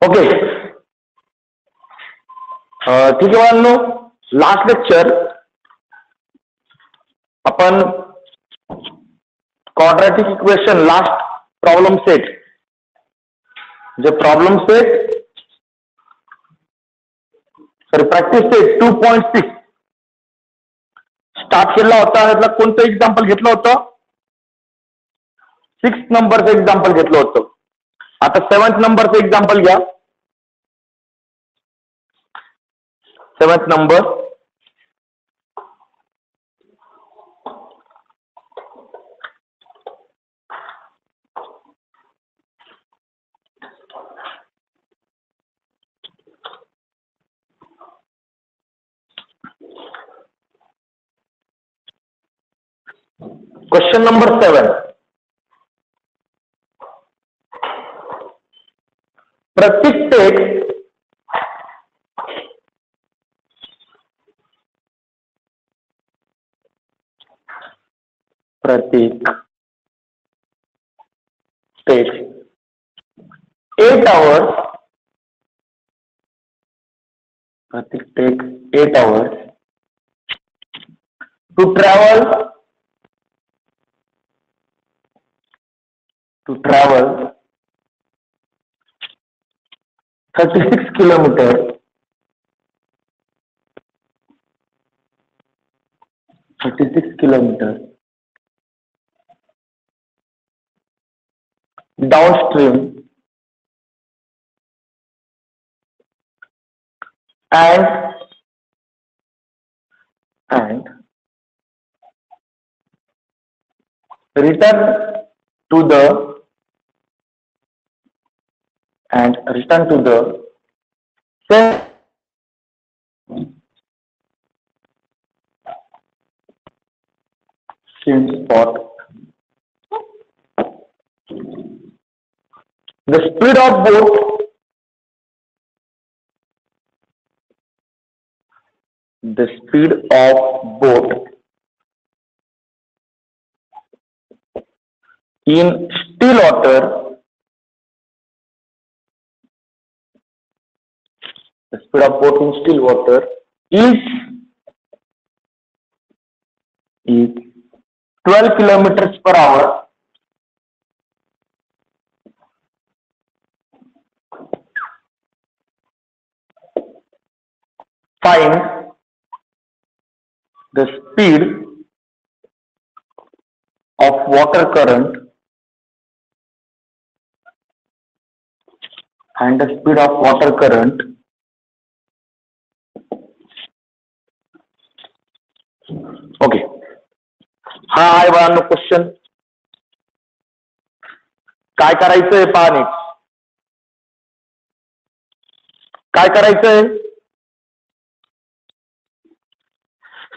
Okay ठीक आहे बाळांनो, लास्ट लेक्चर आपण quadratic equation last problem set जे problem set sorry practice set 2.6 start केला होता. त्यातला कोणतं एक्झाम्पल घेतलं होतं? 6 नंबरचं एक्झाम्पल घेतलं होतं. आता 7th नंबरचं एक्झाम्पल घ्या. 7th number question number 7. Pratik takes 8 hours. Pratik takes 8 hours to travel 36 kilometers downstream and return to the same spot. The speed of boat in still water is 12 kilometers per hour. Find the speed of water current and the speed of water current okay हा आहे बाळांनो question. काय करायचंय पाहणे, काय करायचंय?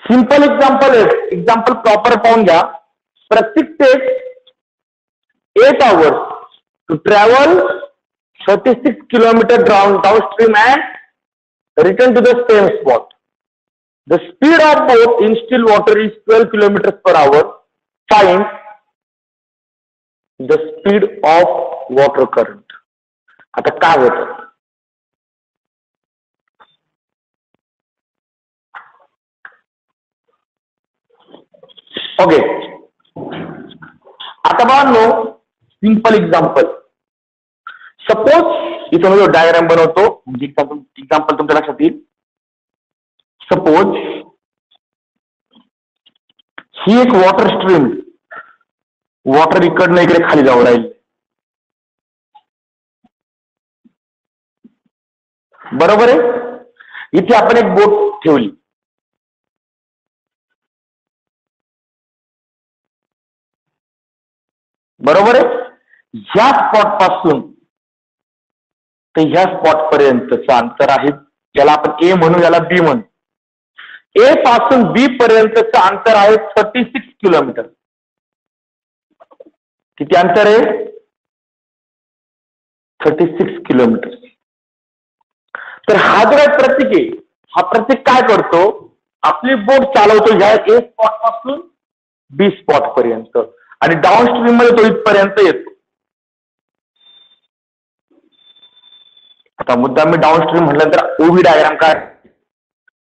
Simple example आहे. Example proper पाहून घ्या. प्रत्येक takes 8 hours to travel 36 kilometers downstream and return to the same spot. The speed of boat in still water is 12 kilometers per hour. Find the speed of water current. आता काय होतं? Okay आता बाळांनो simple example. Suppose इथं मी diagram बनवतो म्हणजे example तुमच्या लक्षात येईल. सपोज ही एक वॉटर स्ट्रीम, वॉटर इकडनं इकडे खाली जाऊ राहील. बरोबर आहे. इथे आपण एक बोट ठेवली. बरोबर आहे. ह्या स्पॉट पासून ते ह्या स्पॉट पर्यंतचं अंतर आहे, ज्याला आपण ए म्हणू, याला बी म्हणू. ए पासून बी पर्यंतचं अंतर आहे 36 किलोमीटर. किती अंतर आहे? 36 किलोमीटर. तर हा जो काय प्रतीक आहे, हा प्रतीक काय करतो? आपली बोट चालवतो ह्या ए स्पॉट पासून बी स्पॉट पर्यंत आणि डाऊनस्ट्रीम मध्ये तो इथपर्यंत येतो. आता मुद्दा मी डाऊनस्ट्रीम म्हटलं तर ओव्ही डायग्राम काय,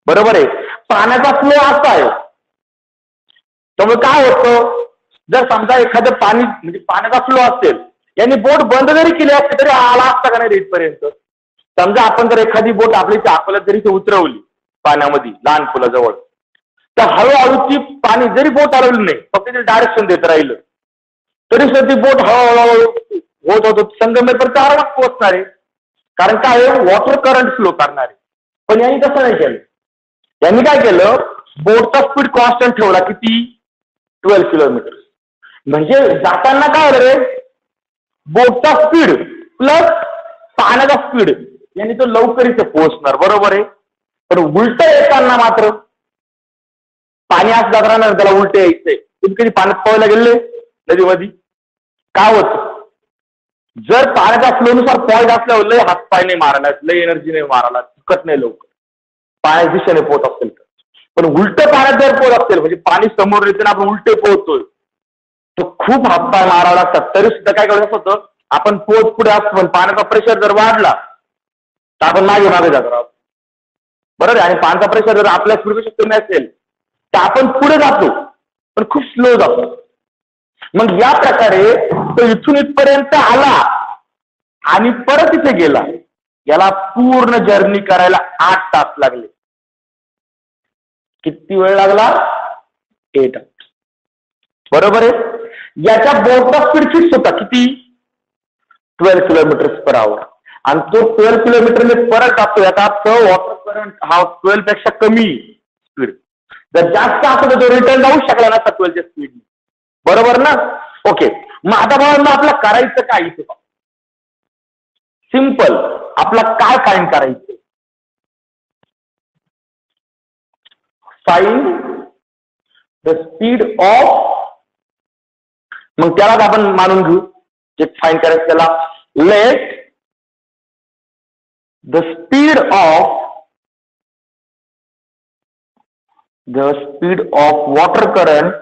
बरोबर आहे. पाण्याचा फ्लो असा आहे, त्यामुळे काय होतं, जर समजा एखादं पाणी म्हणजे पाण्याचा फ्लो असेल, यांनी बोट बंद जरी केली असते तरी आला असता का नाही रेटपर्यंत. समजा आपण जर एखादी बोट आपली अकोल्यात जरी उतरवली पाण्यामध्ये लहान पुलाजवळ, तर हळूहळू ती पाणी जरी बोट हलवली नाही, फक्त ते डायरेक्शन देत राहिलं तरी सुद्धा ती बोट हळूहळू होत होत संगमेपर्यंत आरामात पोहोचणार आहे. कारण काय वॉटर करंट फ्लो करणार आहे. पण यांनी तसं नाही केलं. यांनी काय केलं, बोटचा स्पीड कॉन्स्टंट ठेवला, किती, 12 किलोमीटर. म्हणजे जाताना काय रे, बोटचा स्पीड प्लस पाण्याचा स्पीड यांनी तो लवकर इथे पोहोचणार, बरोबर आहे. पण उलट येताना मात्र पाणी असं जात राहणार, त्याला उलट यायचंय. तुम्ही कधी पाण्यात पोहायला गेले नदीमध्ये, काय होत, जर पाण्याच्या फ्लोनुसार पोहायचं असल्यावर लय हात पाय नाही मारायला, लय एनर्जी नाही मारायला, चुकत नाही लवकर पाण्याच्या दिशेने पोहत असेल तर. पण उलट पाण्यात जर पोहत असेल, म्हणजे पाणी समोर येते ना, आपण उलटे पोहतोय, तर खूप हातपाय मारावा लागतात. तरी सुद्धा काय करायचं होतं, आपण पोहत पुढे असतो, पण पाण्याचा प्रेशर जर वाढला तर आपण मागे जात राहतो, बरोबर आहे. आणि पाण्याचा प्रेशर जर आपल्या स्पीडपेक्षा कमी असेल तर आपण पुढे जातो, पण खूप स्लो जातो. मग या प्रकारे तो इथून इथपर्यंत आला आणि परत इथे गेला, याला पूर्ण जर्नी करायला 8 तास लागले. किती वेळ लागला, 8 तास, बरोबर आहे. याच्या बोटचा स्पीड फिक्स होता, किती, 12 किलोमीटर पर आवर. आणि तो 12 किलोमीटरने परत जातो. याचा अर्थ वॉटर करंट हा 12 पेक्षा कमी स्पीड. जर जास्त असं तर तो रिटर्न जाऊ शकला नसता 12च्या स्पीडने, बरोबर ना. ओके, मग आता बघा आपलं करायचं काय इथे, सिंपल. आपला काय फाइंड करायचं, फाइंड द स्पीड ऑफ, मग त्यालाच आपण मानून घेऊ जे फाइंड करायचं त्याला, let the speed of water current,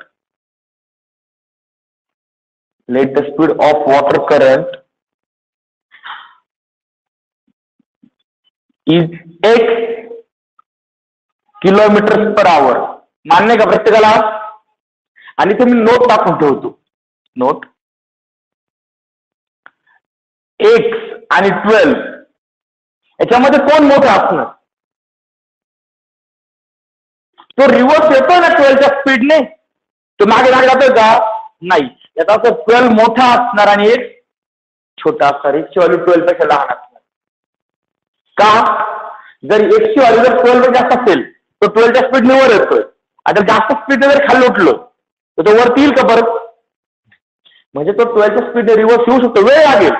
let the speed of water current is x kilometre per आवर. मान्य का प्रत्येकाला. आणि तुम्ही नोट टाकून ठेवतो, नोट x आणि 12 याच्यामध्ये कोण मोठा असणार, तो रिव्हर्स येतो ना 12च्या स्पीडने, तो मागे मागे जातोय का, नाही. याचा अर्थ 12 मोठा असणार आणि एक छोटा असणार. एकची व्हॅल्यू 12 पेक्षा लहान असणार. का, जर एकची व्हॅल्यू जर 12 पेक्षा जास्त असेल तर 12च्या स्पीडने वर येतोय, आणि जास्त स्पीडने जर खाली उठलो तर तो वरती येईल का परत. म्हणजे तो 12च्या स्पीडने रिव्हर्स येऊ शकतो, वेळ लागेल,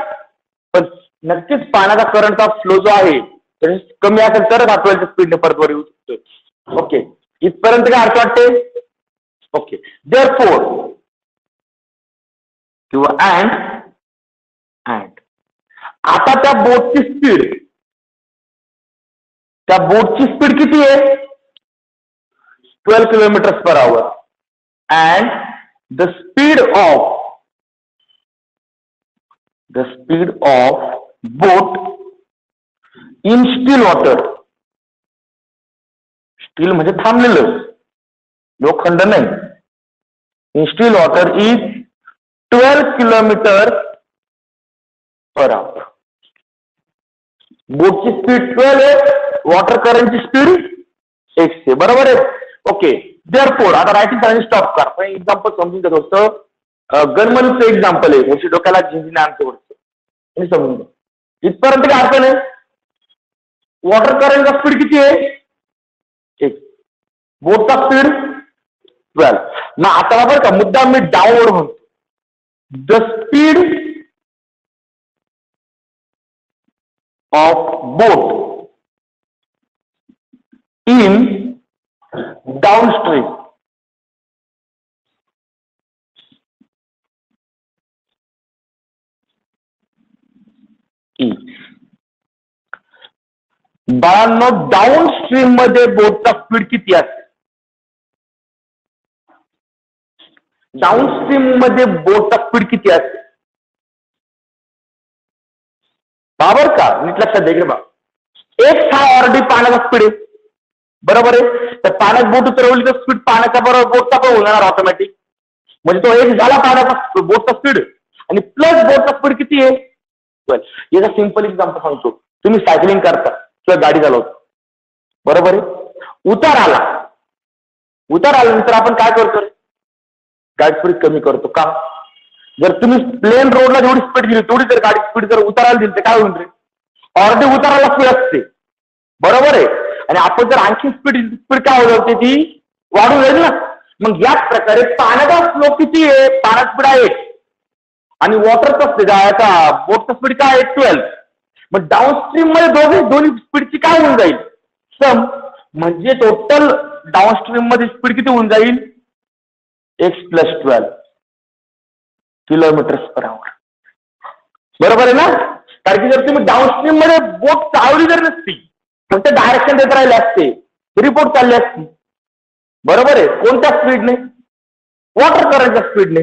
पण नक्कीच पाण्याचा करंटचा फ्लो जो आहे तर कमी असेल तरच हा 12च्या स्पीडने परत वर येऊ शकतोय. ओके, इथपर्यंत काय अर्थ वाटते. ओके, देअरफॉर किंवा अँड आता त्या बोटची स्पीड किती आहे, 12 kilometre per hour. And the speed of boat in still water, still म्हणजे थांबलेलं, लोखंड नाही, in still water is 12 kilometre per hour. बोटची स्पीड 12 आहे, वॉटर करंटची स्पीड 6 आहे, बरोबर आहे. ओके, देअरफॉर आता रायटिंग करायला स्टॉप कर. पण एक्झाम्पल समजून घेत होतं, गनमनचं एक्झाम्पल आहे, गोष्टी डोक्याला झिंजणे आमचं वरचं समजून घ्या. इथपर्यंत काय अर्थ नाही. वॉटर करंटचा स्पीड किती आहे, 1, बोटचा स्पीड 12. मग आता बरं का मुद्दा मी डाऊनवर्ड म्हणतो, the speed of boat in downstream is. बाळांनो, डाऊनस्ट्रीम मध्ये बोटचा स्पीड किती असते, डाऊनस्ट्रीम मध्ये बोटचा स्पीड किती असते, बरोबर का? नीट लक्षात द्या बा. एक हा ऑलरेडी पाण्याचा स्पीड आहे, बरोबर आहे. तर पाण्यात बोट उतरवली तर स्पीड पाण्याच्या बरोबर बोटचा पण होणार ऑटोमॅटिक. म्हणजे तो एक झाला पाण्याचा बोटचा स्पीड आणि प्लस बोटचा स्पीड किती आहे? याचा सिंपल एक्झाम्पल सांगतो. तुम्ही सायकलिंग करता किंवा गाडी चालवता, बरोबर आहे. उतार आल्यानंतर आपण काय करतो? गाडी स्पीड कमी करतो का? जर तुम्ही प्लेन रोडला जेवढी स्पीड दिली तेवढी जर गाडी स्पीड जर उतारायला दिली तर काय होईल रे? ऑलरेडी उतारायला स्पीड असते, बरोबर आहे. आणि आपण जर आणखी स्पीड काय होत होते ती वाढून जाईल ना. मग याच प्रकारे पाण्याचा फ्लो किती आहे? पाण्याचा स्पीड आहे 8 आणि वॉटरचा बोटचा स्पीड काय आहे? 12. मग डाऊनस्ट्रीम मध्ये दोन्ही स्पीडची काय होऊन जाईल? सम. म्हणजे टोटल डाऊनस्ट्रीम मध्ये स्पीड किती होऊन जाईल? x + 12 km/h. बरोबर आहे ना? कारण की जर तुम्ही डाऊनस्ट्रीम मध्ये बोट चालवली जर नसती, फक्त डायरेक्शन देत राहिले असते तरी बोट चालली असती, बरोबर आहे. कोणत्या स्पीडने? वॉटर करंटच्या स्पीडने,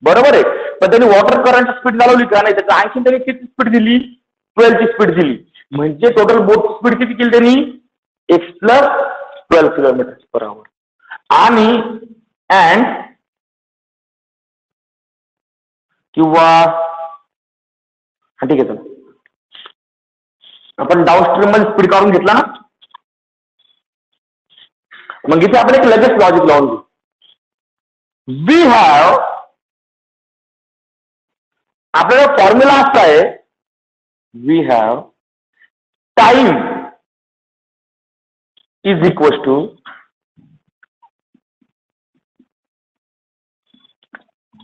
बरोबर आहे. पण त्यांनी वॉटर करंटची स्पीड चालवली का नाही? त्याचा आणखी त्यांनी किती स्पीड दिली? 12 ची स्पीड दिली. म्हणजे टोटल बोट स्पीड किती केली त्यांनी? x + 12 km/h. आणि किंवा ठीक आहे, चला आपण डाऊनस्ट्रीम मध्ये स्पीड काढून घेतला ना. मग इथे आपण एक लगेच लॉजिक लावून घेऊ. वी हॅव, आपल्याला फॉर्म्युला असा आहे, we have time is equal to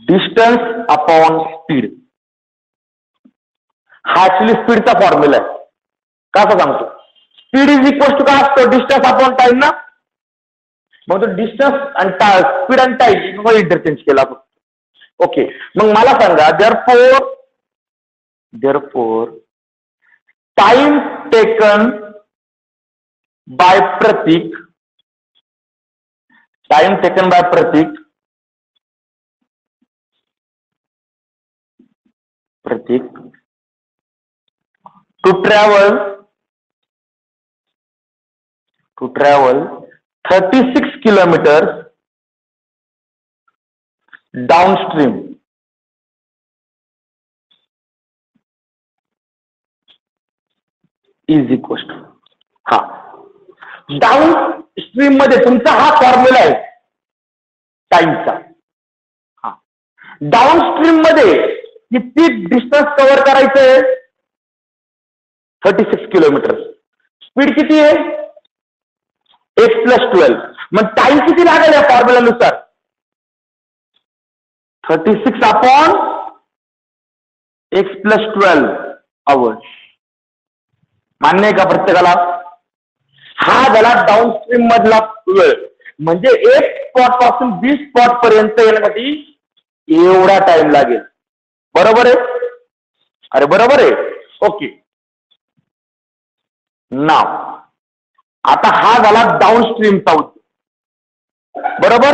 distance upon speed. हा ऍक्च्युली स्पीडचा फॉर्म्युला आहे. कसं सांगतो? स्पीड इज इक्वल टू काय असतो? डिस्टन्स अपॉन टाइम ना. मग तो डिस्टन्स आणि स्पीड आणि टाइम इंटरचेंज केला आपण. ओके, मग मला सांगा, therefore time taken by Prateek, to travel 36 kilometers downstream is equal to, हा डाऊनस्ट्रीम मध्ये तुमचा हा फॉर्म्युला आहे टाइमचा. हा डाऊनस्ट्रीम मध्ये किती डिस्टन्स कव्हर करायचंय? 36 किलोमीटर. स्पीड किती आहे? x + 12. मग टाइम किती लागेल या फॉर्म्युलानुसार? 36 अपॉन x + 12 आवर्स. मान्य आहे का प्रत्येकाला? हा झाला डाऊनस्ट्रीम मधला वेळ. म्हणजे एक स्पॉट पासून बी स्पॉट पर्यंत येण्यासाठी एवढा टाइम लागेल, बरोबर आहे? अरे बरोबर आहे. ओके, नाव आता हा झाला डाऊनस्ट्रीमचा उत्तर, बरोबर.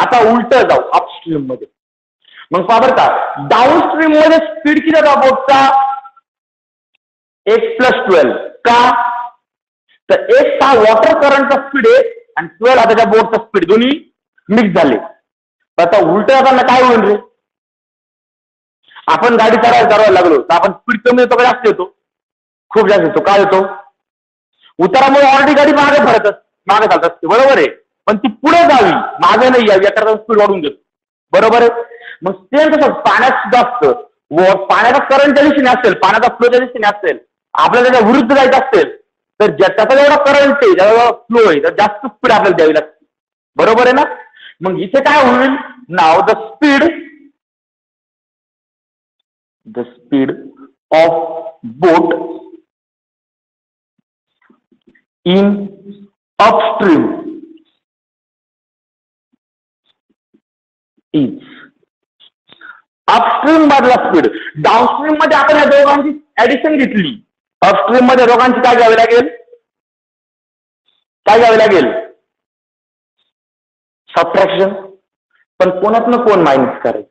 आता उलट जाऊ अपस्ट्रीम मध्ये. मग पहा बरं का, डाऊनस्ट्रीम मध्ये स्पीड किती होता बोटचा? x + 12. का? तर x हा वॉटर करंटचा स्पीड आहे आणि 12 हा त्याच्या बोटचा स्पीड, दोन्ही मिक्स झाले. आता उलट जाताना काय होईल रे? आपण गाडी चालवायला लागलो तर आपण स्पीड कमी येतो का जास्त येतो? खूप जास्त येतो. काय येतो? उतारामुळे ऑलरेडी गाडी मागे चालत असते, बरोबर आहे. पण ती पुढे जावी, मागे नाही यावी याकरता स्पीड वाढवून देतो, बरोबर आहे. मग ते कसं पाण्यात सुद्धा असतं. पाण्याचा करंट ज्या दिशेने असेल, पाण्याचा फ्लो ज्या दिशेने असेल, आपल्याला त्याच्या विरुद्ध जायचं असेल तर त्याचा जेवढा करंट आहे, जेवढा फ्लो आहे, तर जास्त स्पीड आपल्याला द्यावी लागते, बरोबर आहे ना. मग इथे काय होईल? नाव the speed of boat in upstream is, upstream मधला स्पीड. डाऊनस्ट्रीम मध्ये आपण या दोघांची ऍडिशन घेतली. अपस्ट्रीम मध्ये दोघांची काय घ्यावी लागेल? सबट्रॅक्शन. पण कोणातनं कोण मायनस करायचं?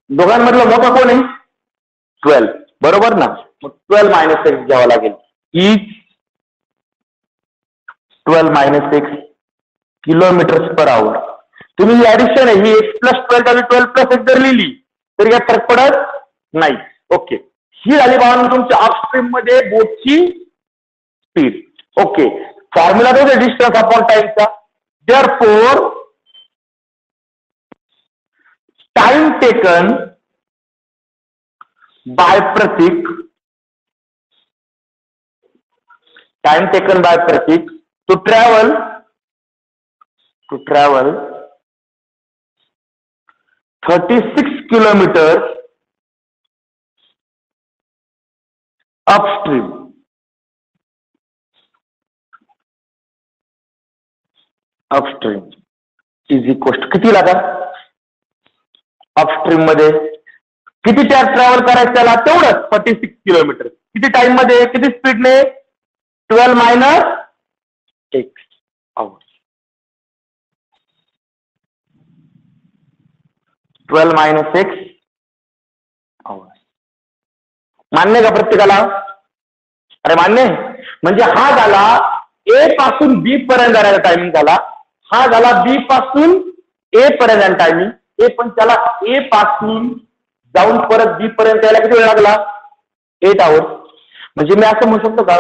दोघांमधला मोठा कोण आहे? 12 बरोबर ना. मग 12 मायनस एक्स घ्यावं लागेल. Is 12 minus x kilometre per आवर. तुम्ही ही ऍडिशन आहे ही एक्स प्लस 12 आणि 12 प्लस एक्स जर लिहिली तरी काय फरक पडत नाही. ओके, ही झाली भावना तुमच्या अपस्ट्रीम मध्ये बोटची स्पीड. ओके, फॉर्म्युला तोच आहे डिस्टन्स अपॉन टाइमचा. Therefore time taken by Pratik to travel 36 kilometers upstream is equal to किती लागा अपस्ट्रीम मध्ये किती ट्रॅव्हल करायचं त्याला तेवढंच 36 किलोमीटर. किती टाइम मध्ये किती स्पीडने 12 मायनस एक्स आवर. 12 मायनस एक्स आवर. मान्य का प्रत्येकाला? अरे मान्य. म्हणजे हा झाला ए पासून बी पर्यंत जाण्याचा टायमिंग झाला. हा झाला बी पासून ए पर्यंत टायमिंग. ए पण त्याला ए पासून जाऊन परत बी पर्यंत यायला किती वेळ लागला? 8 आवर्स. म्हणजे मी असं म्हणू शकतो का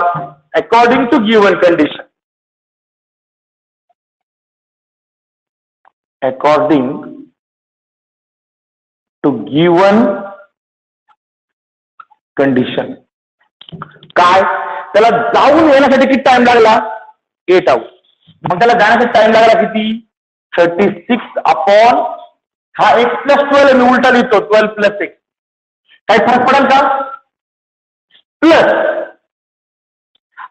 according to given condition, according to given condition काय त्याला जाऊन येण्यासाठी किती टाइम लागला? 8 आवर्स. मग त्याला जाण्यासाठी टाइम लागला किती? 36 अपॉन हा एक्स प्लस 12 मी उलटा लिहितो 12 प्लस एक्स. काही फरक पडेल का? प्लस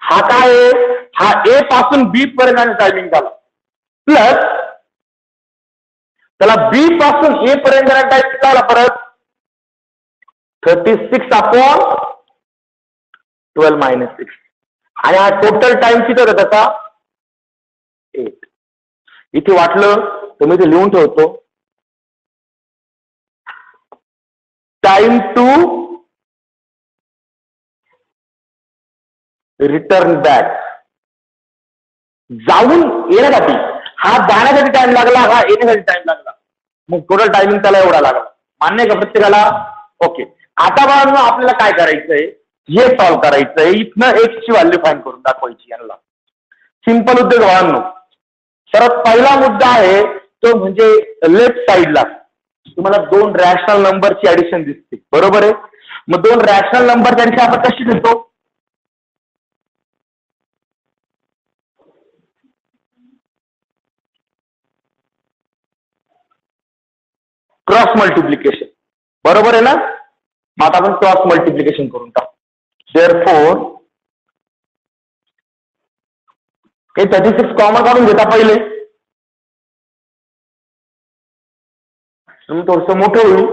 हा काय आहे? हा ए पासून बी पर्यंत टायमिंग झाला. प्लस त्याला बी पासून ए पर्यंत टायमिंग झाला परत 36 अपॉन 12 मायनस 6. आणि हा टोटल टाइम किती होता त्याचा? 8. इथे वाटलं तर मी इथे लिहून ठेवतो. Time to return back. जाऊन येण्यासाठी हा जाण्यासाठी टाइम लागला, हा येण्यासाठी टाइम लागला. मग टोटल टायमिंग त्याला एवढा लागला. मान्य का प्रत्येकाला? ओके. आता बाळांनो आपल्याला काय करायचंय? हे सॉल्व्ह करायचंय. इथनं एक्स ची व्हॅल्यू फाइंड करून दाखवायची यांना. सिंपल उद्योग बाळांनो. सर्वात पहिला मुद्दा आहे तो म्हणजे लेफ्ट साइडला तुम्हाला 2 रॅशनल नंबरची ऍडिशन दिसते. बरोबर आहे. मग 2 रॅशनल नंबरची ऍडिशन आपण कशी देतो? Cross multiplication. बरोबर आहे ना? मग आता आपण क्रॉस मल्टिप्लिकेशन करून टाकू. देअरफॉर हे 36 कॉमन काढून घेता पहिले. तुम्ही थोडस मोठं होईल.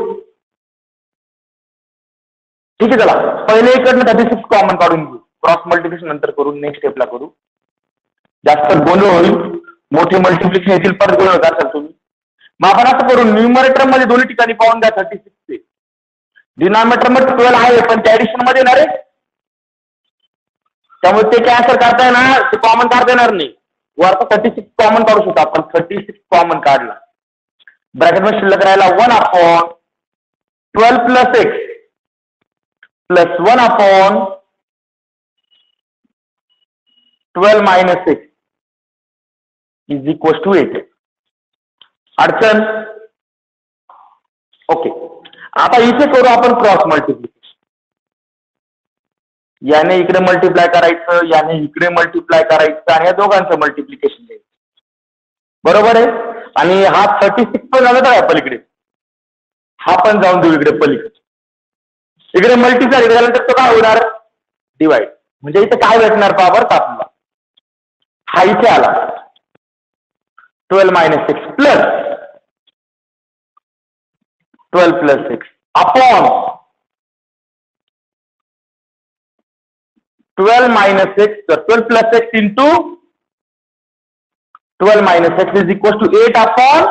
ठीक आहे, चला पहिले इकडनं 36 कॉमन काढून घेऊ. क्रॉस मल्टिप्लिकेशन नंतर करू, नेक्स्ट स्टेपला करू. जास्त गोंधळ होईल. मोठे मल्टिप्लिकेशन येतील परत गोंधळ करताल तुम्ही. मग आपण असं करू, न्यूमरेटर मध्ये दोन्ही ठिकाणी पाहून द्या 36 चे. डिनॉमिनेटर मध्ये 12 आहे पण त्या ऍडिशन मध्ये येणार आहे त्यामुळे ते कॅन्सल करता येणार, ते कॉमन काढता येणार नाही. वरचा 36 कॉमन काढू शकतो आपण. 36 कॉमन काढला. ब्रॅकेट मध्ये शिल्लक राहिला 1 upon 12 plus x plus 1 upon 12 minus x is equal to 8. अडचण? ओके. आता इथे करू आपण क्रॉस मल्टिप्लिकेशन. याने इकडे मल्टिप्लाय करायचं, याने इकडे मल्टिप्लाय करायचं आणि या दोघांचं मल्टिप्लिकेशन द्यायचं. बरोबर आहे. आणि हा 36 पण झाला तर पलीकडे, हा पण जाऊन देऊ इकडे पलीकडे. इकडे मल्टिप्लाय झाल्यानंतर तो काय होणार? डिवाइड. म्हणजे इथे काय भेटणार पॉवर आपल्याला? हा इथे आला 12 minus x plus 12 plus x upon 12 minus x. तर 12 plus x into 12 minus x is equal to 8 upon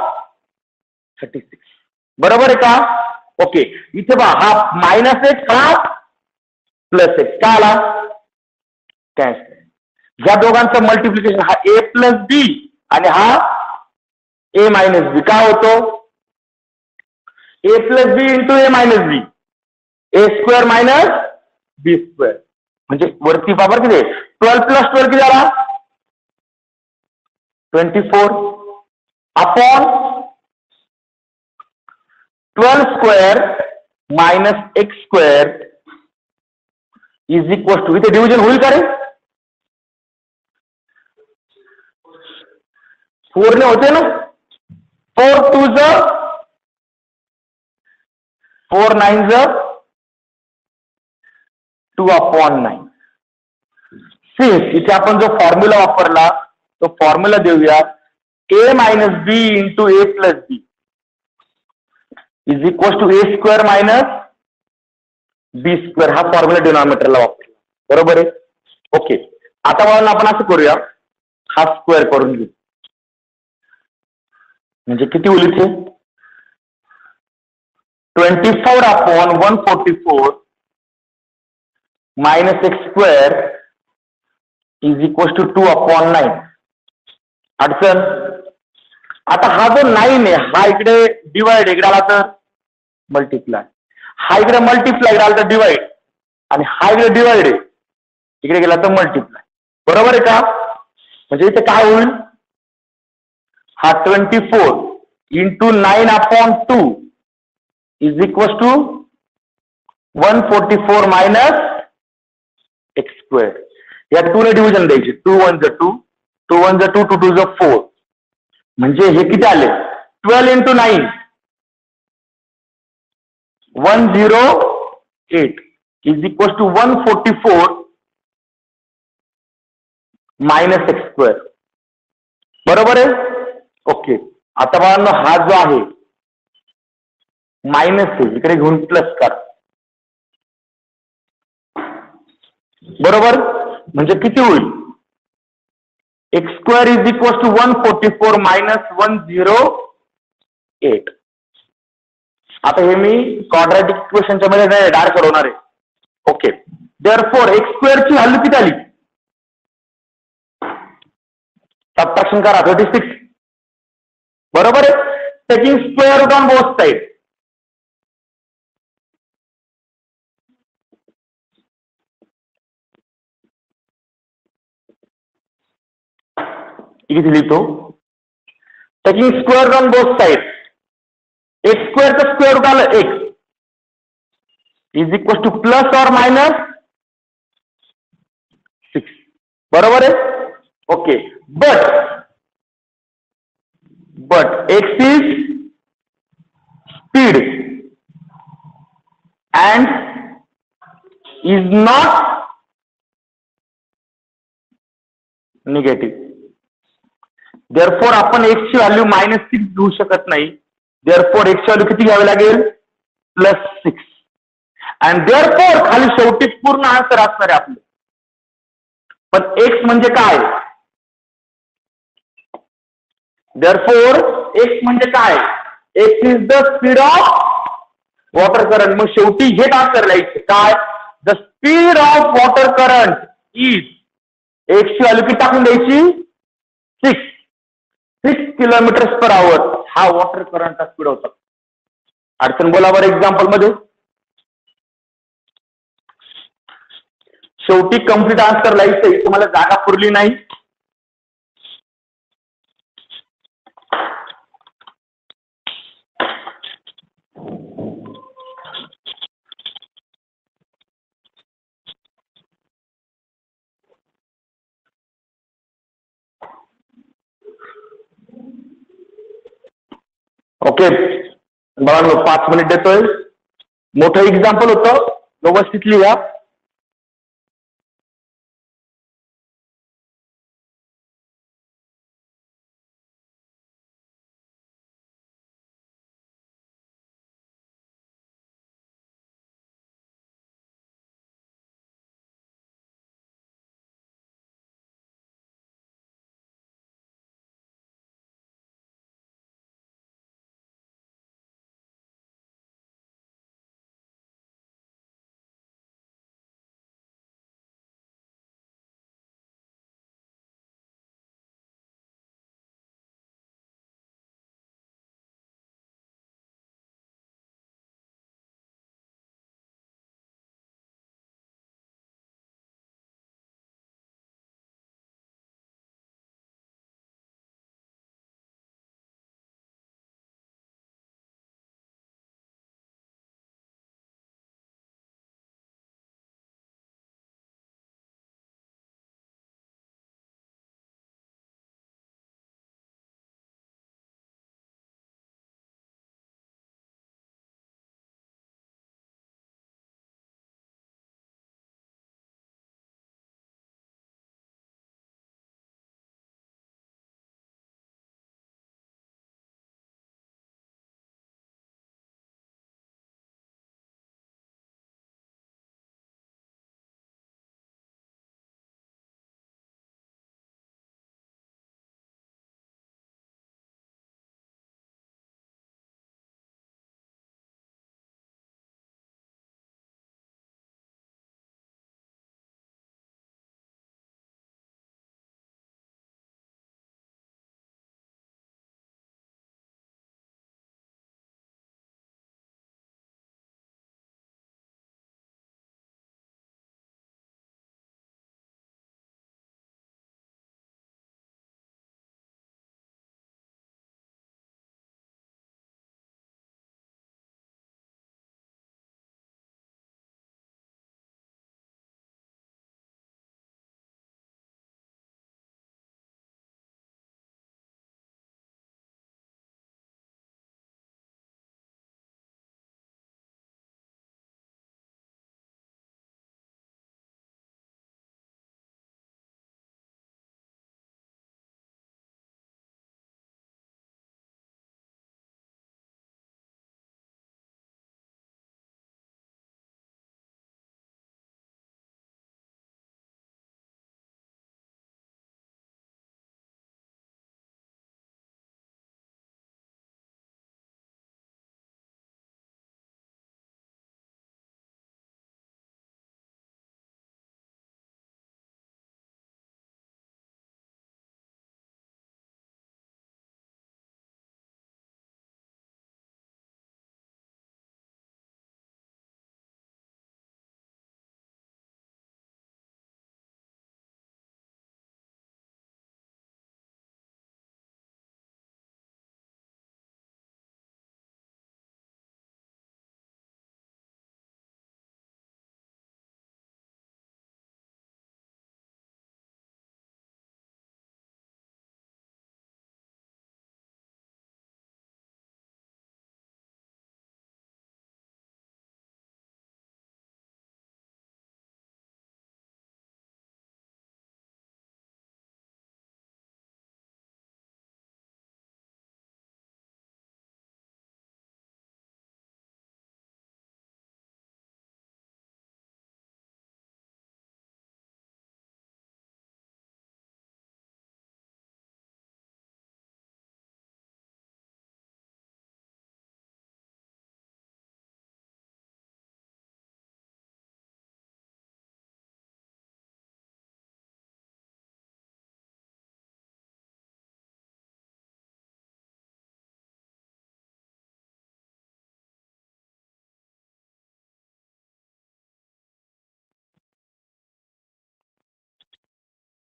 36. बरोबर आहे का? ओके, इथे बघा हा -x हा +x काय आला कॅन्सल. ह्या दोघांचं मल्टिप्लिकेशन हा a + b आणि हा a - b काय होतो a + b × a - b a² - b². म्हणजे वरती पावर किती 12 + 12 किती झाला 24 अपॉन 12² - x² = इथे डिव्हिजन होईल का रे 4 ने होते ना 4 2 4 9 2/9. सिन्स इथे आपण जो फॉर्म्युला वापरला तो फॉर्म्युला देऊया a - b × a + b = a² - b². हा फॉर्म्युला डिनॉमिनेटरला वापरला बरोबर आहे. ओके, आता मला आपण असं करूया हा स्क्वेअर करून घेऊ म्हणजे किती होईल इथे 24/144 - x² = 2/9. अडचण. आता हा जो 9 आहे हा इकडे डिवाइड इकडे आला तर मल्टिप्लाय, हा इकडे मल्टिप्लाय इकडे आला तर डिवाइड आणि हा इकडे डिवाइड आहे इकडे गेला तर मल्टिप्लाय. बरोबर आहे का. म्हणजे इथे काय होईल हा 24 × 9/2 = 144 - x². या 2 ने डिव्हिजन द्यायचे 2 1 2 2 1 2 2 2 4. म्हणजे हे किती आले 12 × 9 108 = 144 - x². बरोबर आहे. ओके, आता बाळांनो हा जो आहे मायनस आहे इकडे घेऊन प्लस करा बरोबर. म्हणजे किती होईल x² = 144 - 108. आता हे मी क्वाड्रॅटिक इक्वेशनच्या मध्ये नाही डायरेक्ट सोडवणार आहे. ओके, देअरफॉर x² ची व्हॅल्यू किती आली सबट्रॅक्शन करा 36 बरोबर आहे. Taking square root on both side. इथे लिहितो taking square root on both side x² चा स्क्वेअर रूट आलं x = +or -6 बरोबर आहे. Okay, but x is speed and is not negative. Therefore आपण x ची व्हॅल्यू -6 घेऊ शकत नाही. Therefore x ची व्हॅल्यू किती घ्यावी लागेल +6. and therefore खाली शेवटी पूर्ण आन्सर असणार आहे आपलं. पण x म्हणजे काय therefore x म्हणजे काय x is the speed of water current. मग शेवटी हे आन्सर लिहायचं काय the speed of water current is x ची व्हॅल्यू किती टाकून द्यायची 6 km/h. हा वॉटर करंटचा स्पीड होता. अडचण बोला बरं एक्झाम्पल मध्ये. शेवटी कम्प्लीट आन्सर लिहायचंय तुम्हाला जागा पुरली नाही. ओके बघा 5 मिनिट देतोय. मोठं एक्झाम्पल होतं व्यवस्थित लिहा.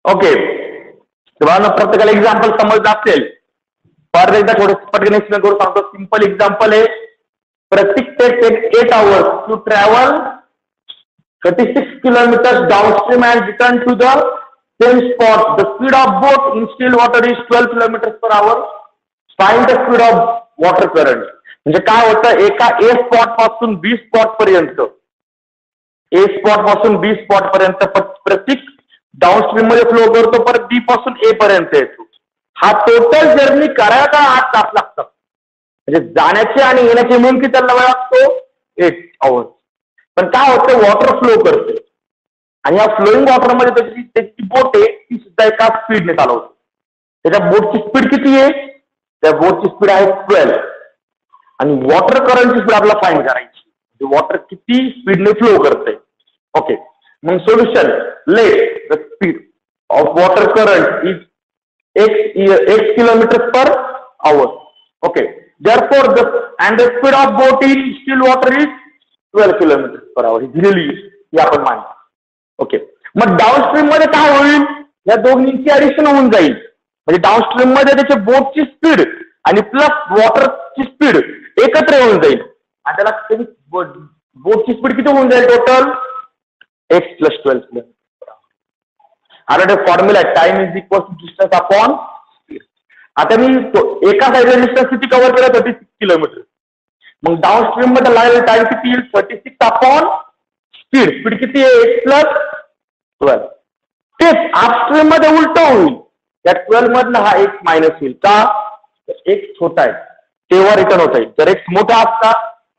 ओके, तेव्हा प्रत्येकाला एक्झाम्पल समजलं असेल. परत एकदा थोडं पटकन एक्सप्लेन करून सांगतो. सिंपल एक्झाम्पल आहे. प्रत्येक take 8 hours to travel 36 kilometers downstream and return to the same spot. The speed of boat in still water is 12 kilometers per hour. Find the speed of water current. म्हणजे काय होतं, एका ए spot पासून बी spot पर्यंत, ए spot पासून बी spot पर्यंत प्रत्येक downstream मध्ये फ्लो करतो, परत बी पासून ए पर्यंत येतो. हा टोटल जर्नी करायला 8 तास लागतात. म्हणजे जाण्याचे आणि येण्याचे मिळून किती त्याला वेळ लागतो, 8 hours. पण काय होतं, वॉटर फ्लो करते आणि या फ्लोईंग वॉटरमध्ये त्याची बोट आहे, ती सुद्धा एका स्पीडने चालवते. त्याच्या बोटची स्पीड किती आहे, त्या बोटची स्पीड आहे 12. आणि वॉटर करंटची स्पीड आपल्याला फाइंड करायची, वॉटर किती स्पीडने फ्लो करते. ओके, मग solution, let the speed of water current is x kilometers per hour. Okay, therefore the speed of boat in still water is 12 kilometers per hour. ही दिलेली ही आपण मानतो. ओके, मग डाऊनस्ट्रीम मध्ये काय होईल, या दोन्हींची ऍडिशन होऊन जाईल. म्हणजे डाऊनस्ट्रीम मध्ये त्याच्या बोटची स्पीड आणि प्लस वॉटरची स्पीड एकत्र होऊन जाईल आणि त्याला बोटची स्पीड किती होऊन जाईल टोटल, x plus 12. आता formula time is equal to distance upon speed. आता मी एका साईडला डिस्टन्स किती कव्हर केला, 36 किलोमीटर. मग डाऊनस्ट्रीम मध्ये लागलेला टाइम किती येईल, 36 अपॉन स्पीड. स्पीड किती आहे, x plus 12. तेच अपस्ट्रीम मध्ये उलट होईल, या 12 मधनं हा x मायनस होईल. का, x छोटा आहे तेव्हा रिटर्न होता येईल. जर x मोठा असता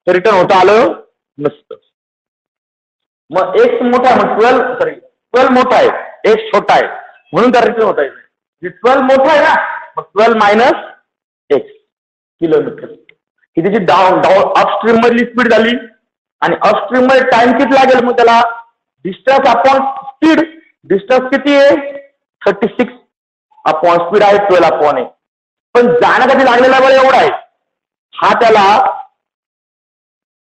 तर रिटर्न होता आलं नसतं. मग x मोठा आहे, मग 12 मोठा आहे, x छोटा आहे म्हणून त्या रिटर्न होता येईल. 12 मोठा आहे ना, मग 12 मायनस x किलोमीटर ही त्याची डाऊन अपस्ट्रीम मधली स्पीड झाली. आणि अपस्ट्रीम मध्ये टाइम किती लागेल, मग त्याला डिस्टन्स अपॉन स्पीड. डिस्टन्स किती आहे, 36 अपॉन स्पीड आहे 12 अपॉन ए. पण जाण्यासाठी लागलेला वेळ एवढा आहे, हा त्याला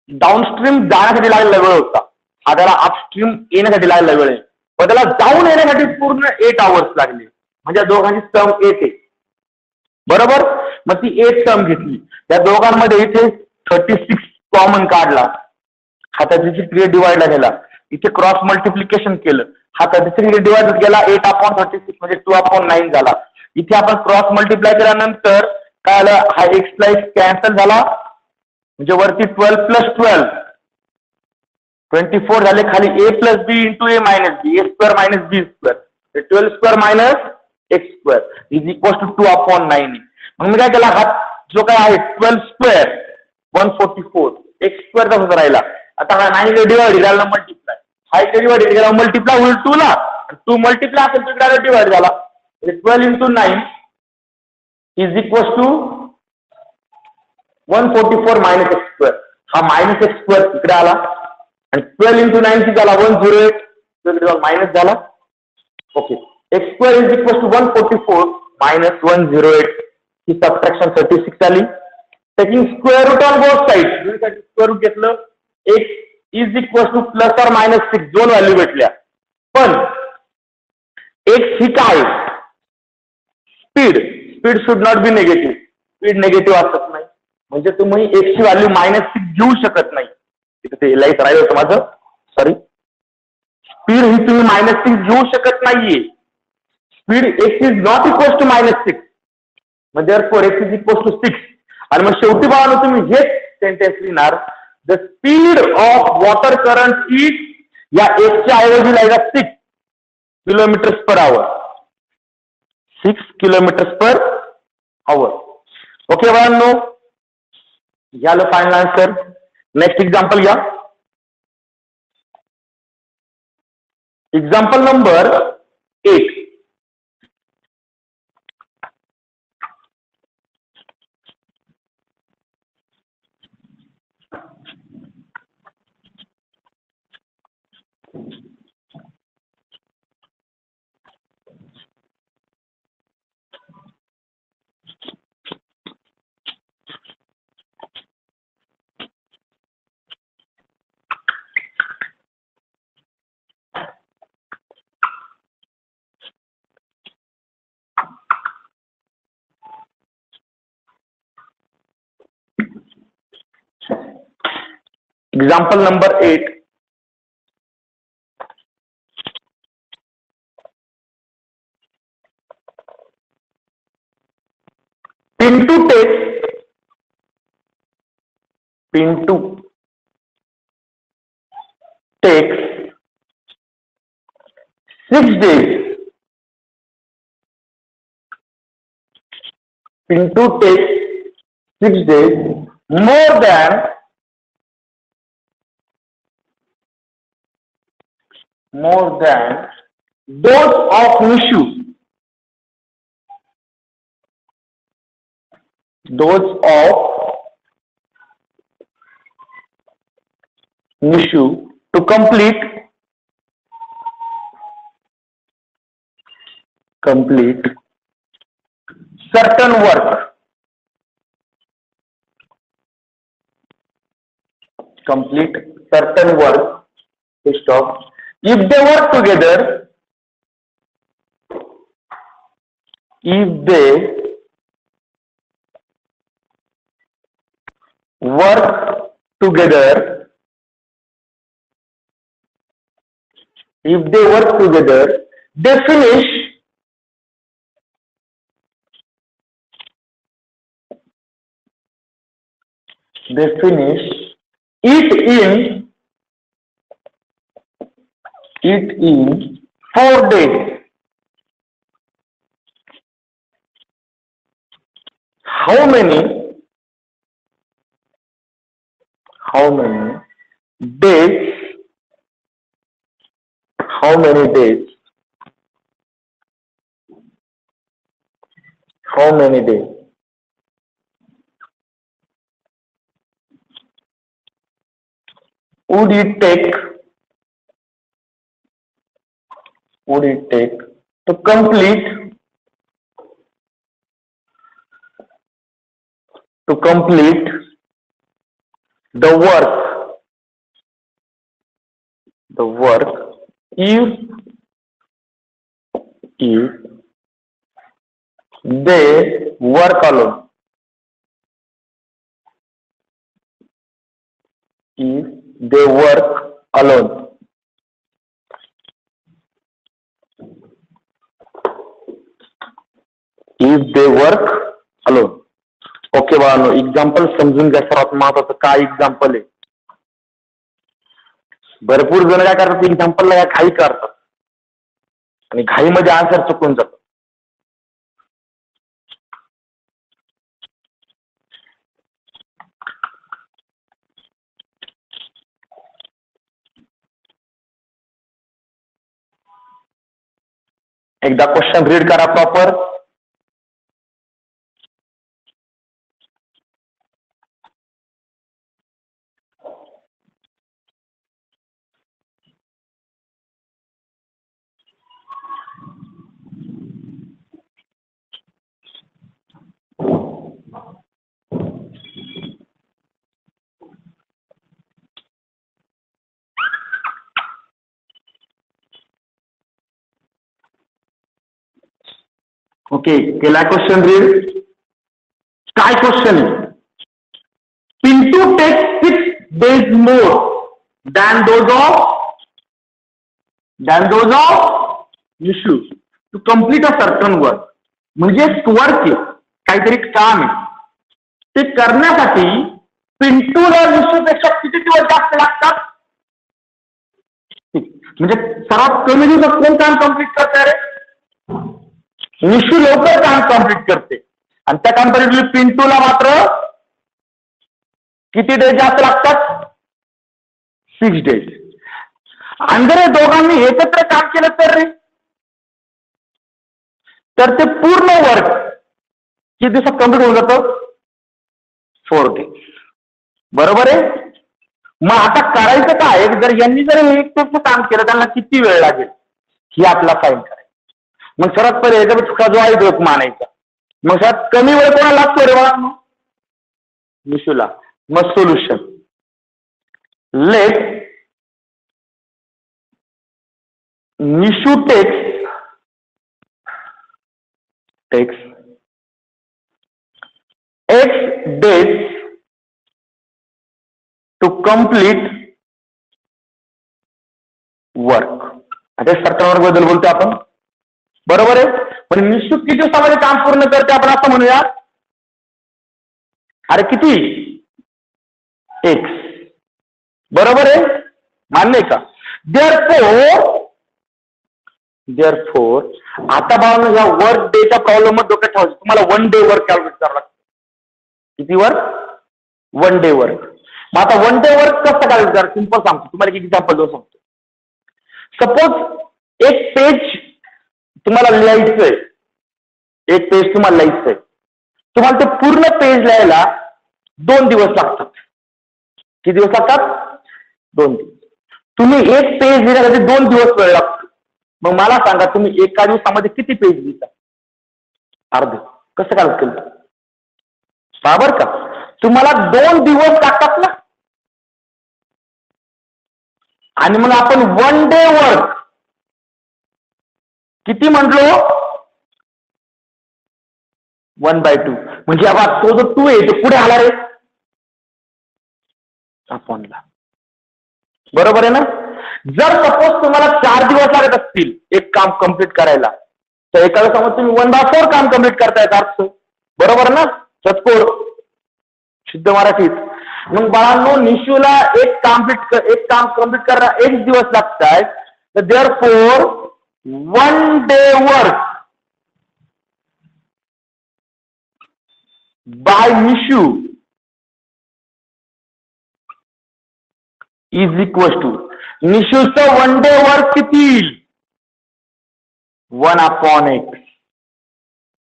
डाऊनस्ट्रीम जाण्यासाठी लागलेला वेळ होता, हा त्याला अपस्ट्रीम येण्यासाठी लागलेला वेळ आहे. पण त्याला जाऊन येण्यासाठी पूर्ण 8 hours लागले. म्हणजे दोघांची सम 8 आहे, बरोबर. मग ती 8 सम घेतली, त्या दोघांमध्ये इथे 36 कॉमन काढला, हा 36 डिवाइडला गेला. इथे क्रॉस मल्टिप्लिकेशन केलं, हा 36 डिवाइड गेला 8 अपॉन 36 म्हणजे 2 अपॉन 9 झाला. इथे आपण क्रॉस मल्टिप्लाय केल्यानंतर काय आलं, हा एक्स कॅन्सल झाला, म्हणजे वरती 12 plus 12 24 झाले, खाली a plus b into a minus b, a square minus b square, 12 square minus x square is equals to 2 upon 9. मग मी काय केला, हा जो काय आहे 12 square 144, x square तसंच राहिला. आता हा 9 डिवाइड झाला मल्टिप्लाय, हा इथे डिवाइड केला मल्टिप्लाय होईल 2 ला, 2 मल्टिप्लाय असेल तर डायरेक्ट डिवाइड झाला. 12 into 9 is equals to 144 minus x square. हा मायनस x square इकडे आला आणि 12 into 9 किती झाला, 108 मायनस झाला. Okay, x square is equals to 144 minus 108 ही सबट्रॅक्शन 36 आली. Taking square root on both side, square root घेतलं, x is equals to plus or minus 6 दोन व्हॅल्यू भेटल्या. पण x ही काय, speed should not be negative, speed negative असत नाही. म्हणजे तुम्ही x ची व्हॅल्यू -6 घेऊ शकत नाही. ते लाईट राहिलं होतं माझं, सॉरी. स्पीड ही तुम्ही -6 घेऊ शकत नाहीये. Speed x is not equal to -6, म्हणजे x इज इक्वल टू 6. आणि मग शेवटी बघा तुम्ही हेच सेंटेन्स लिहिणार, the speed of water current is, या x च्या ऐवजी लिहायचा 6 kilometres per hour, 6 kilometres per hour. Okay बाळांनो, झालं फायनल आन्सर. नेक्स्ट एक्झाम्पल घ्या. Example number 8. Example number 8. Pintu takes 6 days. Pintu takes 6 days more than those of Nishu. Those of Nishu to complete certain work. Complete certain work. Stop. If they work together, they finish it in 4 days. How many days would it take to complete the work if they work alone? If they work alone. Okay बाळांनो, example समजून घ्या. सर्वात महत्वाचं काय example आहे. भरपूर जण काय करतात, एक्झाम्पलला घाई करतात आणि घाईमध्ये आन्सर चुकून जातात. एकदा क्वेश्चन रीड करा प्रॉपर. ओके, केला क्वेश्चन रीड. काय क्वेश्चन आहे? Pintu takes 6 days more than those of Nishu to complete a certain work. म्हणजे वर्क आहे, काहीतरी काम आहे, ते करण्यासाठी पिंटूला निशूपेक्षा किती दिवस जास्त लागतात? म्हणजे सर्वात कमी दिवसात कोण काम कम्प्लीट करते रे? निशू लवकर काम कम्प्लीट करते आणि त्या कंपॅरेटिव्हली पिंटूला मात्र किती डेज जास्त लागतात? 6 days. आणि जर दोघांनी एकत्र काम केलं तर ते पूर्ण वर्क किती दिवसात कम्प्लीट होऊन जातं? 4 days. बरोबर आहे. मग आता करायचं काय? जर यांनी जर एकच काम केलं त्यांना किती वेळ लागेल ही आपला फाईन करायचं. मग सर्वात पहिले याच्या चुका जो आहे तो मानायचा. मग सर्वात कमी वेळ कोणाला लागतो रे बाळा? निशूला. मग solution, let Nishu takes X days to complete work. आता सर्कल वर्क बद्दल बोलतो आपण, बरोबर आहे. पण निशू किती दिवसामध्ये काम पूर्ण करते आपण असं म्हणूया. अरे किती, एक्स, बरोबर आहे, मान्य आहे का. देअरफोर आता बाळांनो या वर्क डेच्या प्रॉब्लेम मध्ये डोक्यात ठेवायचं, तुम्हाला 1 डे वर्क कॅल्क्युलेट करावं लागतं. किती वर्क, 1 डे वर्क. मग आता 1 डे वर्क कसं कॅल्क्युलेट करा, सिंपल सांगतो तुम्हाला, एक एक्झाम्पल देऊन सांगतो. सपोज एक पेज तुम्हाला लिहायचंय, एक पेज तुम्हाला लिहायचंय, तुम्हाला ते पूर्ण पेज लिहायला 2 दिवस लागतात. किती दिवस लागतात, 2 दिवस. तुम्ही एक पेज लिहिण्यासाठी 2 दिवस वेळ लागतो. मग मला सांगा तुम्ही एका दिवसामध्ये किती पेज लिहिता, अर्धे. कसं काय केलं, बरोबर का. तुम्हाला 2 दिवस लागतात ना. आणि मग आपण 1 डे वर्क किती म्हटलो, 1/2. म्हणजे आता तो जो 2 आहे तो पुढे आला रे अपॉनला, बरोबर आहे ना. जर सपोज तुम्हाला 4 दिवस लागत असतील एक काम कम्प्लीट करायला, तर एका दिवसामध्ये तुम्ही 1/4 काम कम्प्लीट करतायत अर्थ, बरोबर ना. चतकोर शुद्ध मराठीत. मग बाळांनो निशूला एक काम कम्प्लीट करायला 1 दिवस लागताय. तर therefore 1 day work by Nishu is equal to, निशूचं 1 डे वर्क किती, 1/x.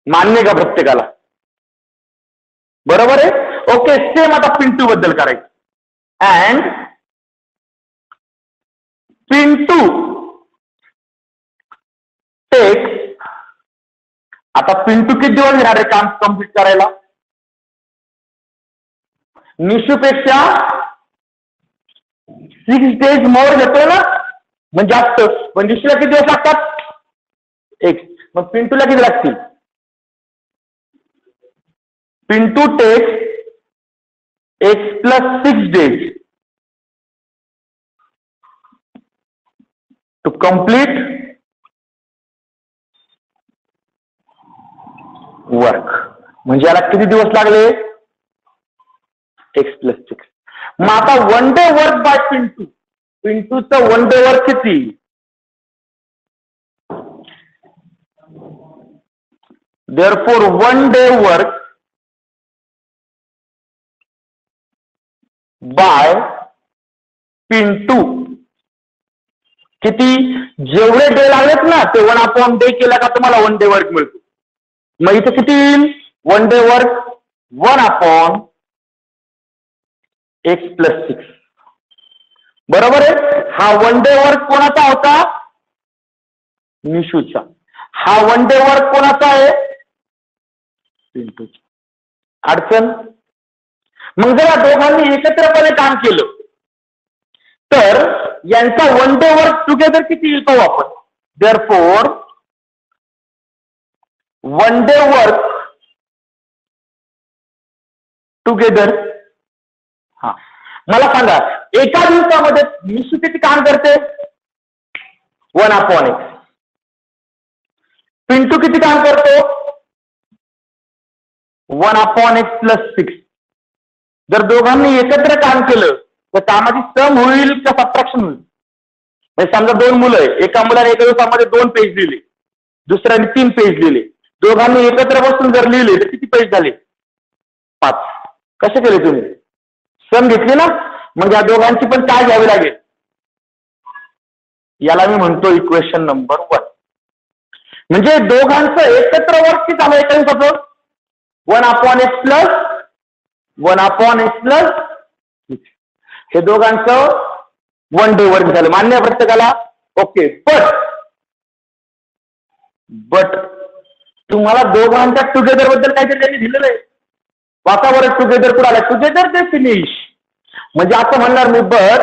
मान्य का प्रत्येकाला, बरोबर आहे. ओके, सेम आता पिंटू बद्दल करायचं. अँड पिंटू टेक्स, आता पिंटू किती दिवस घेणार आहे काम कम्प्लीट करायला, निशूपेक्षा 6 days मोर घेतोय ना, म्हणजे जास्त. पण निशूला किती दिवस लागतात, एक्स. मग पिंटूला किती लागतील, Pintu takes x plus 6 days to complete work. म्हणजे याला किती दिवस लागले, x plus 6. मग आता 1 डे वर्क बाय पिंटू, पिंटूचं 1 डे वर्क किती, therefore 1 day work by Pintu किती, जेवढे डे लागलेत ना ते 1 डे केला का तुम्हाला 1 डे वर्क मिळतो. मग इथे किती येईल, 1 डे वर्क 1/x plus 6, बरोबर आहे. हा 1 डे वर्क कोणाचा होता, निशूचा. हा 1 डे वर्क कोणाचा आहे, पिंटूचा. अडचण. मग जर या दोघांनी एकत्रपणे काम केलं तर यांचा 1 डे वर्क टुगेदर किती येईल तो आपण. Therefore 1 day work together. हा, मला सांगा एका दिवसामध्ये निशू किती काम करते, 1/x. पिंटू किती काम करतो, 1/x plus 6. जर दोघांनी एकत्र काम केलं तर कामाची सम होईल का सबट्रॅक्शन होईल. म्हणजे समजा 2 मुलं आहे, एका मुलाने एका दिवसामध्ये 2 पेज लिहिले, दुसऱ्याने 3 पेज लिहिले. दोघांनी एकत्र बसून जर लिहिले तर किती पेज झाले, 5. कसे केले तुम्ही, सम घेतली ना. मग या दोघांची पण काय घ्यावी लागेल, याला मी म्हणतो इक्वेशन नंबर 1. म्हणजे दोघांचं एकत्र वर्क किती झालं एका दिवसाचं, 1/x plus 1/x plus 6. हे दोघांचं 1 डे वर्क झालं. मान्य प्रत्येकाला, ओके. बट तुम्हाला दोघांच्या टुगेदर बद्दल काहीतरी त्यांनी दिलेलं आहे. वातावरण टुगेदर कुठं आलं, टुगेदर दे फिनिश. म्हणजे असं म्हणणार मी, but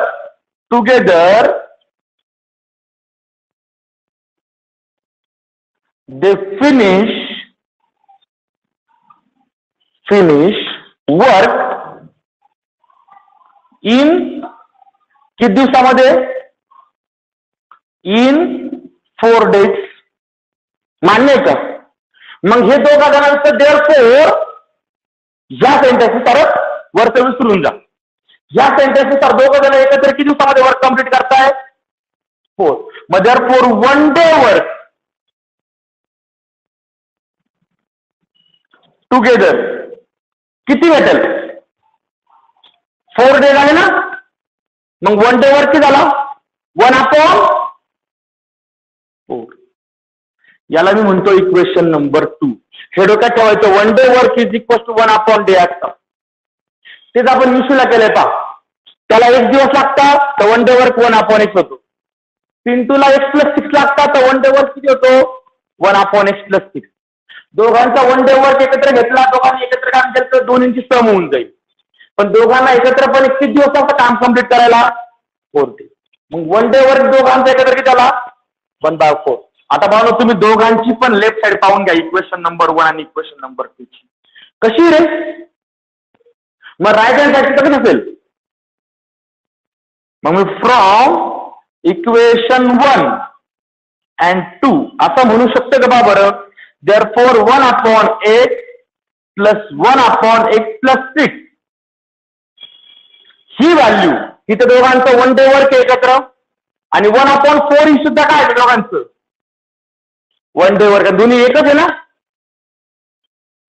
together they finish work in किती दिवसामध्ये? In 4 days. मान्य आहे का? मग हे दोघा जणांचं देअरफोर या सेंटेन्सनुसार वरचं विसरून जा. या सेंटेन्सनुसार दोघं जण एकत्र किती दिवसामध्ये वर्क कम्प्लीट करताय? 4. मग देअरफोर 1 day वर्क टुगेदर किती भेटेल? 4 days झाले ना. मग 1 day वर्क किती झाला? 1/4. याला मी म्हणतो इक्वेशन नंबर 2. हे डोक्यात ठेवायचं. 1 day work is equal to 1/day असतं. तेच आपण विशूला केलंय पा. त्याला 1 दिवस लागतात तर 1 day वर्क 1/x होतो. पिंटूला x+6 लागतात तर 1 day वर्क किती होतो? 1/x+6. दोघांचा 1 day वर्क एकत्र घेतला, दोघांनी एकत्र काम केलं तर दोन्हींची सम होऊन जाईल. पण दोघांना एकत्रपणे किती दिवसाचं काम कम्प्लीट करायला? 4 days. मग 1 day वर्क दोघांचा एकत्र किती झाला? 1/4. आता भावना तुम्ही दोघांची पण लेफ्ट साइड पाहून घ्या. इक्वेशन नंबर 1 आणि इक्वेशन नंबर 2 ची कशी रे? मग राईट हँड साइड कसं असेल? मग मी फ्रॉम इक्वेशन 1 and 2 असं म्हणू शकतो का बा बरं? देअरफॉर 1/x + 1/x+6 ही व्हॅल्यू तिथे दोघांचं 1 day वर्क एकत्र आणि 1/4 ही सुद्धा काय आहे दोघांचं? 1 day वर्क. दोन्ही एकच आहे ना.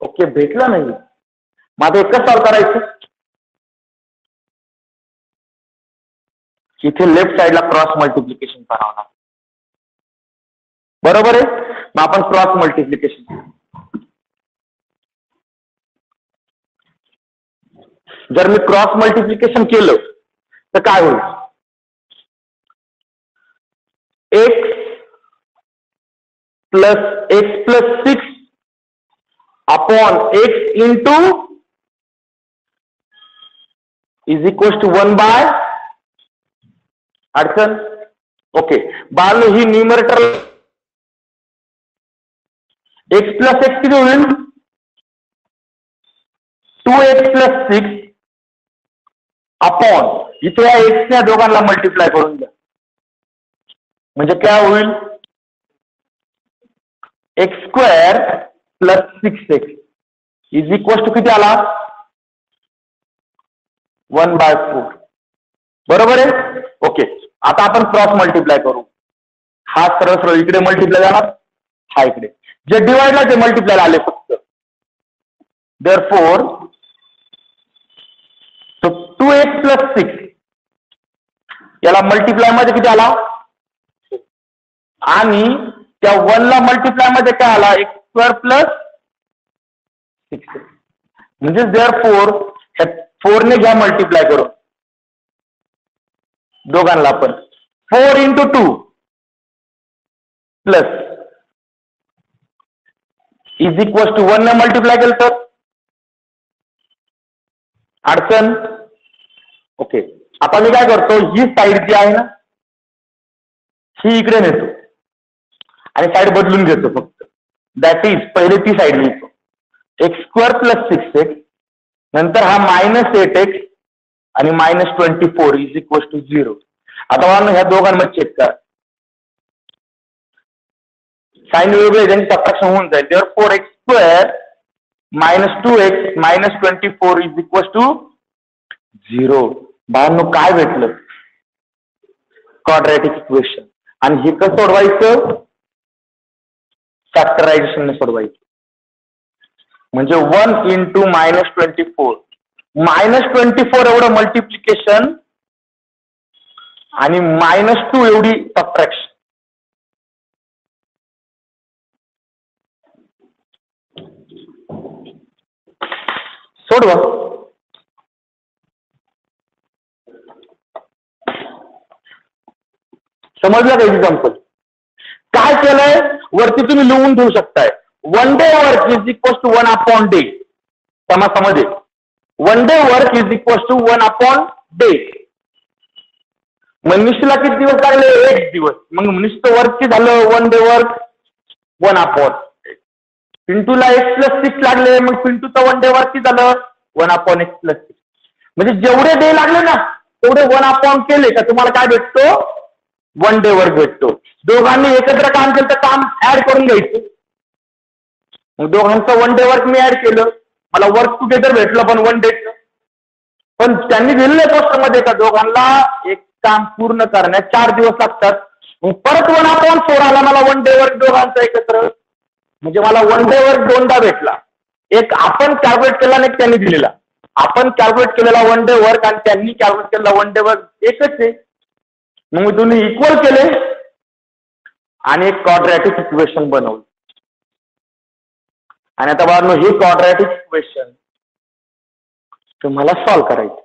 ओके, भेटलं नाही. मग आता एकच सॉल्व करायचं. इथे लेफ्ट साइडला क्रॉस मल्टिप्लिकेशन करावं लागतं. बरोबर आहे. मग आपण क्रॉस मल्टिप्लिकेशन. जर मी क्रॉस मल्टिप्लिकेशन केलं तर काय होईल? x + x+6 upon x into is equal to 1/. अडचण? ओके. बाल ही न्यूमरेटर x + x किती होईल? 2x+6 अपॉन इथे या x ने दोघांना मल्टिप्लाय करून द्या. म्हणजे काय होईल? x² + 6x is equal to किती आला? 1/4. बरोबर आहे. ओके. आता आपण क्रॉस मल्टिप्लाय करू. हा सरळ सरळ इकडे मल्टिप्लाय जाणार, हा इकडे. जे डिवाइडला ते मल्टिप्लाय आले फक्त. देअरफॉर 2x + 6 याला मल्टिप्लाय मध्ये किती आला? आणि त्या 1 ला मल्टिप्लाय मध्ये काय आला? x² + 6. म्हणजे देअरफॉर 4 ने घ्या मल्टिप्लाय करून दोघांना पण. 4 × 2 प्लस इज इक्वल टू 1 ने मल्टिप्लाय केलं तर अडचण? ओके. आता मी काय करतो? ही साईड जी आहे ना ही इकडे नेतो आणि साईड बदलून घेतो फक्त. दॅट इज पहिले ती साईड लिहितो x² + 6x, नंतर हा -8x आणि -24 इज इक्वल टू 0. आता मला ह्या दोघांमध्ये चेक करा. साइन वेगळे त्यांची सबट्रॅक्शन होऊन जाईल. Therefore x² - 2x - 24 is equal to 0. बाळांनो काय भेटलं? Quadratic equation. आणि हे कसं सोडवायचं? फॅक्टरायझेशनने सोडवायचं. म्हणजे 1 × -24 -24 एवढं मल्टिप्लिकेशन आणि -2 एवढी सबट्रॅक्शन. सोडवा. समजलं का एक्झाम्पल? काय केलंय? वरती तुम्ही लिहून ठेवू शकताय. 1 day work is equal to 1/day. समासामध्ये 1 day work is equal to 1/day. मग निश्चितला किती दिवस लागले? 1 दिवस. मग निश्चित वर्क किती झालं? 1 day वर्क 1/day. पिंटूला x+6 लागले, मग पिंटूचं 1 day वर्क किती झालं? 1/x+6. म्हणजे जेवढे डे लागले ना तेवढे 1/, केले का तुम्हाला काय भेटतो, 1 डे वर्क भेटतो. दोघांनी एकत्र काम केलं तर काम ऍड करून घ्यायचं. मग दोघांचं 1 डे वर्क मी ऍड केलं, मला वर्क टुगेदर भेटलं पण 1 डेचं. पण त्यांनी दिलेल्या पोस्टमध्ये का दोघांना एक काम पूर्ण करण्यात 4 दिवस लागतात. मग परत 1/4 आला मला 1 डे वर्क दोघांचं एकत्र, म्हणजे मला 1 डे वर्क 2दा भेटला. एक आपण कॅल्क्युलेट केला आणि त्यांनी दिलेला. आपण कॅल्क्युलेट केलेला 1 डे वर्क आणि त्यांनी कॅल्क्युलेट केलेला 1 डे वर्क एकच आहे. मग मी दोन्ही इक्वल केले आणि एक क्वाड्रॅटिक इक्वेशन बनवलं. आणि आता बाळांनो हे क्वाड्रॅटिक इक्वेशन तुम्हाला सॉल्व्ह करायचं.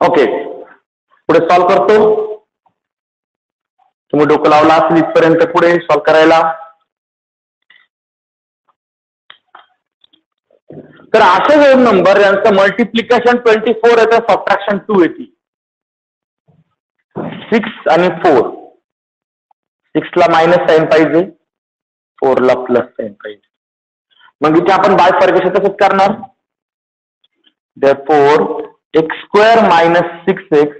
ओके, पुढे सॉल्व करतो. तुम्ही डोकं लावला असेल इथपर्यंत पुढे सॉल्व करायला. तर असे दोन नंबर यांचं मल्टिप्लिकेशन 24 येतं, सबट्रॅक्शन 2 येते. 6 आणि 4. 6 ला मायनस साईन पाहिजे, 4 ला प्लस साईन पाहिजे. मग इथे आपण बायफर्केशन तसंच करणार. therefore x² minus 6x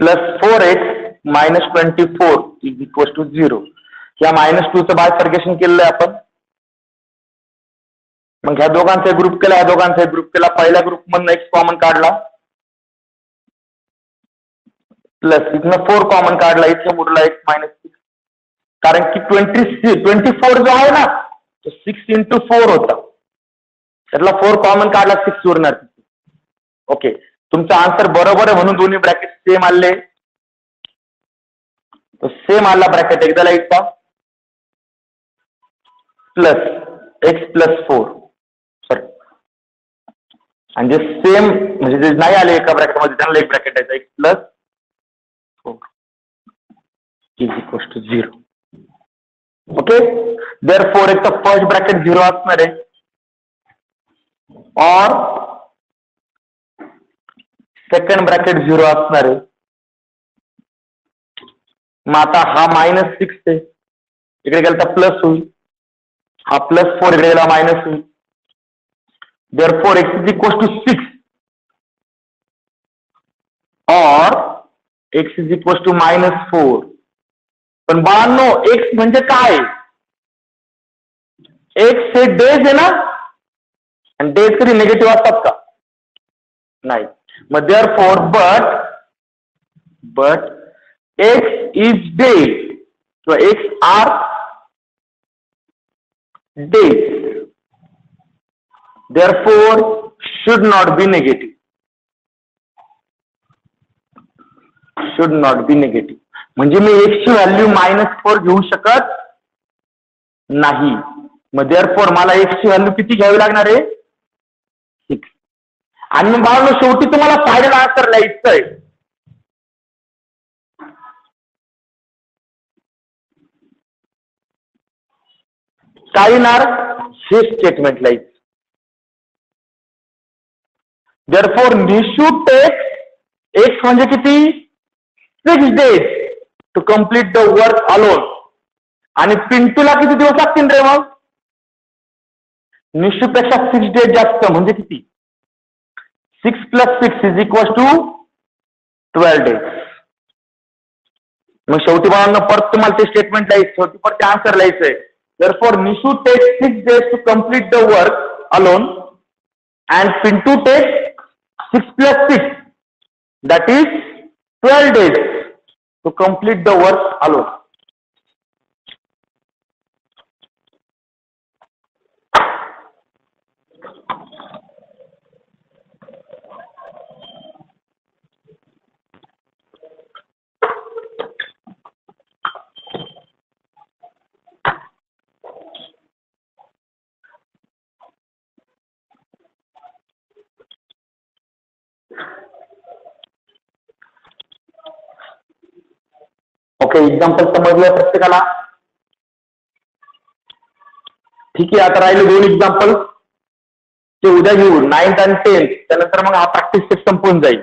plus 4x minus 24 is equals to 0. या -2 चं बायफर्केशन केलेलं आहे आपण. मग ह्या दोघांचा ग्रुप केला, ह्या दोघांचा ग्रुप केला. पहिल्या ग्रुप मधनं x कॉमन काढला, प्लस इथनं 4 कॉमन काढला, इथे उरला x -6. कारण की 24 जो आहे ना तो 6 × 4 होता, त्यातला 4 कॉमन काढला, 6 उरणार. ओके, तुमचा आन्सर बरोबर आहे म्हणून दोन्ही ब्रॅकेट सेम आले. तो सेम आला ब्रॅकेट एकदा लिहायचा, प्लस x + 4 सॉरी आणि जे सेम म्हणजे जे नाही आले एका ब्रॅकेटमध्ये त्यांना एक ब्रॅकेट आहे x plus 4 is equal to 0. Okay, therefore एक तर फर्स्ट ब्रॅकेट 0 असणार आहे और सेकंड ब्रॅकेट 0 असणार आहे. मग आता हा -6 आहे, इकडे गेला तर प्लस होईल, हा +4 इकडे गेला मायनस होईल. Therefore x is equal to 6 or x is equal to -4. पण बाळांनो x म्हणजे काय? x हे डेज आहे ना, आणि डेज कधी निगेटिव्ह असतात का? नाही. मग therefore but x is day किंवा x are days, therefore should not be negative. Should not be negative म्हणजे मी x ची व्हॅल्यू -4 घेऊ शकत नाही. मग देअरफॉर मला x ची व्हॅल्यू किती घ्यावी लागणार आहे? 6. आणि मग बाळांनो शेवटी तुम्हाला फायनल आन्सर लिहायचं आहे. काय येणार? हे स्टेटमेंट लिहायचं. देअरफॉर निशू टेक्स x म्हणजे किती? 6 days to complete the work alone. आणि पिंटूला किती दिवस लागतील रे मग? निशूपेक्षा 6 days जास्त म्हणजे किती? 6 + 6 इज इक्वल टू 12 days. मग शेवटी बाळांना परत तुम्हाला ते स्टेटमेंट लिहायचं, शेवटी परत ते आन्सर लिहायचंय. Therefore Nishu takes 6 days to complete the work alone and Pintu takes 6 + 6 that is 12 days to complete the work alone. Okay, example समजलं प्रत्येकाला? ठीक आहे, आता राहिले 2 एक्झाम्पल, ते उद्या घेऊ 9th आणि 10th. त्यानंतर मग हा प्रॅक्टिस सेट संपून जाईल.